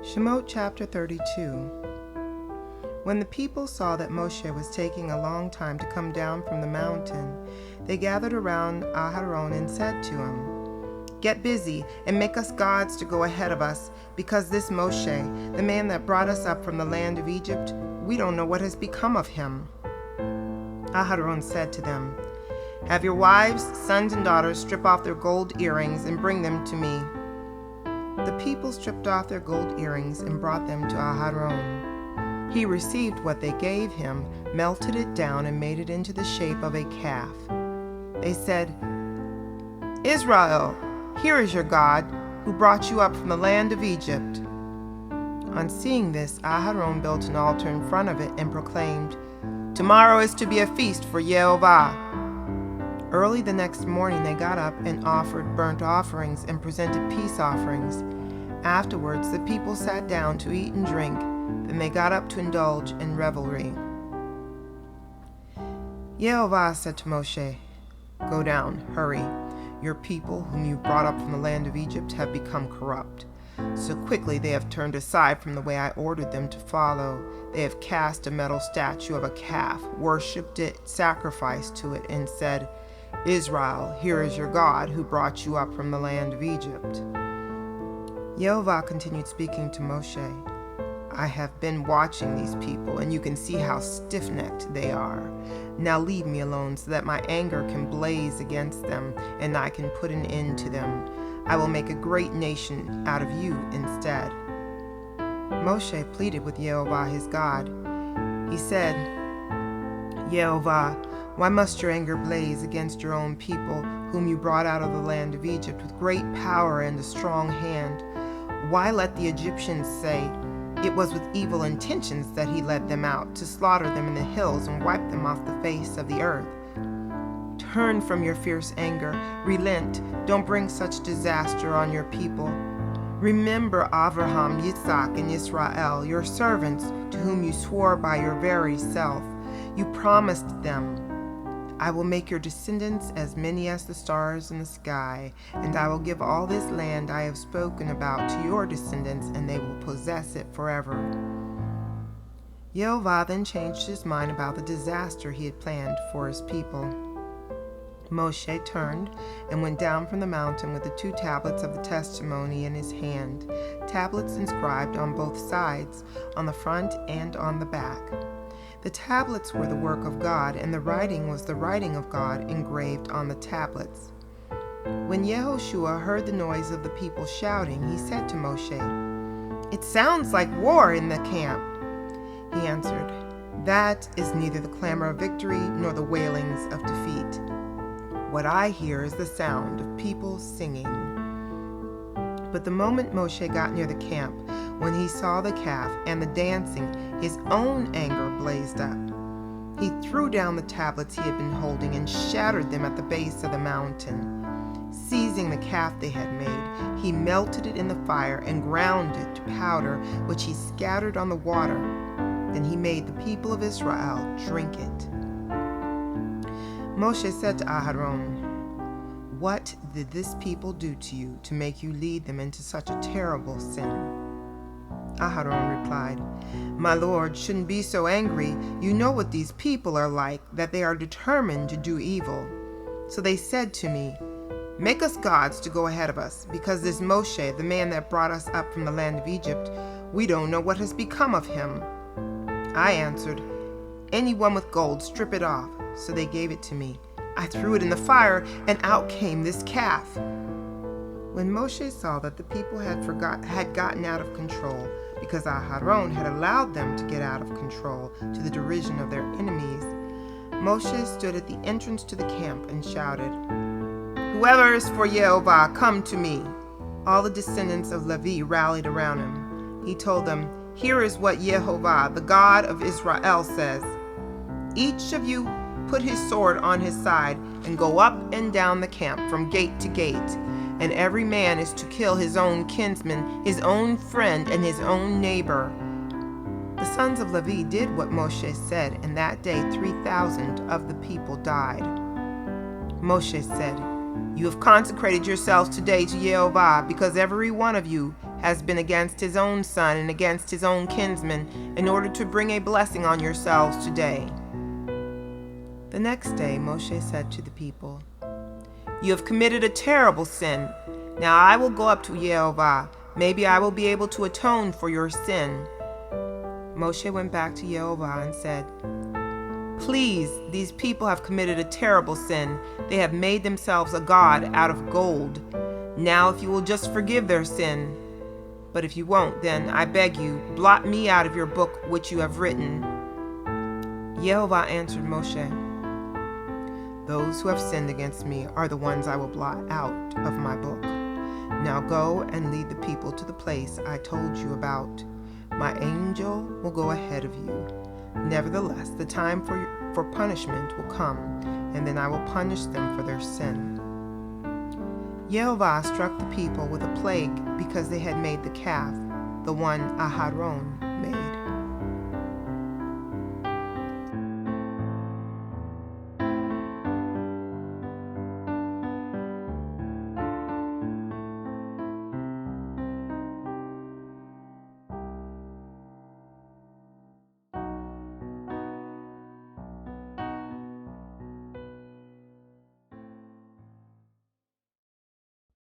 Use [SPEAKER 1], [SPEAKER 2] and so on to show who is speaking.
[SPEAKER 1] Shemot chapter 32. When the people saw that Moshe was taking a long time to come down from the mountain, they gathered around Aharon and said to him, "Get busy and make us gods to go ahead of us, because this Moshe, the man that brought us up from the land of Egypt, we don't know what has become of him." Aharon said to them, "Have your wives, sons, and daughters strip off their gold earrings and bring them to me." The people stripped off their gold earrings and brought them to Aharon. He received what they gave him, melted it down, and made it into the shape of a calf. They said, "Israel, here is your God, who brought you up from the land of Egypt." On seeing this, Aharon built an altar in front of it and proclaimed, "Tomorrow is to be a feast for Yehovah." Early the next morning they got up and offered burnt offerings and presented peace offerings. Afterwards the people sat down to eat and drink. Then they got up to indulge in revelry. Yehovah said to Moshe, "Go down, hurry. Your people, whom you brought up from the land of Egypt, have become corrupt. So quickly they have turned aside from the way I ordered them to follow. They have cast a metal statue of a calf, worshipped it, sacrificed to it, and said, 'Israel, here is your God, who brought you up from the land of Egypt.'" Yehovah continued speaking to Moshe, "I have been watching these people, and you can see how stiff-necked they are. Now leave me alone so that my anger can blaze against them, and I can put an end to them. I will make a great nation out of you instead." Moshe pleaded with Yehovah his God. He said, "Yehovah, why must your anger blaze against your own people, whom you brought out of the land of Egypt with great power and a strong hand? Why let the Egyptians say, 'It was with evil intentions that he led them out, to slaughter them in the hills and wipe them off the face of the earth?' Turn from your fierce anger, relent, don't bring such disaster on your people. Remember Abraham, Yitzhak, and Israel, your servants, to whom you swore by your very self. You promised them, 'I will make your descendants as many as the stars in the sky, and I will give all this land I have spoken about to your descendants, and they will possess it forever.'" Yehovah then changed his mind about the disaster he had planned for his people. Moshe turned and went down from the mountain with the 2 tablets of the testimony in his hand, tablets inscribed on both sides, on the front and on the back. The tablets were the work of God, and the writing was the writing of God engraved on the tablets. When Yehoshua heard the noise of the people shouting, he said to Moshe, "It sounds like war in the camp." He answered, "That is neither the clamor of victory nor the wailings of defeat. What I hear is the sound of people singing." But the moment Moshe got near the camp, when he saw the calf and the dancing, his own anger blazed up. He threw down the tablets he had been holding and shattered them at the base of the mountain. Seizing the calf they had made, he melted it in the fire and ground it to powder, which he scattered on the water. Then he made the people of Israel drink it. Moshe said to Aharon, "What did this people do to you to make you lead them into such a terrible sin?" Aharon replied, "My Lord, shouldn't be so angry. You know what these people are like, that they are determined to do evil. So they said to me, 'Make us gods to go ahead of us, because this Moshe, the man that brought us up from the land of Egypt, we don't know what has become of him.' I answered, 'Anyone with gold, strip it off.' So they gave it to me. I threw it in the fire, and out came this calf." When Moshe saw that the people had gotten out of control, because Aharon had allowed them to get out of control to the derision of their enemies, Moshe stood at the entrance to the camp and shouted, "Whoever is for Yehovah, come to me." All the descendants of Levi rallied around him. He told them, "Here is what Yehovah, the God of Israel, says. Each of you put his sword on his side and go up and down the camp from gate to gate, and every man is to kill his own kinsman, his own friend, and his own neighbor." The sons of Levi did what Moshe said, and that day 3,000 of the people died. Moshe said, "You have consecrated yourselves today to Yehovah, because every one of you has been against his own son and against his own kinsmen, in order to bring a blessing on yourselves today." The next day Moshe said to the people, "You have committed a terrible sin. Now I will go up to Yehovah. Maybe I will be able to atone for your sin." Moshe went back to Yehovah and said, "Please, these people have committed a terrible sin. They have made themselves a god out of gold. Now if you will just forgive their sin. But if you won't, then I beg you, blot me out of your book which you have written." Yehovah answered Moshe, "Those who have sinned against me are the ones I will blot out of my book. Now go and lead the people to the place I told you about. My angel will go ahead of you. Nevertheless, the time for punishment will come, and then I will punish them for their sin." Yehovah struck the people with a plague because they had made the calf, the one Aharon made.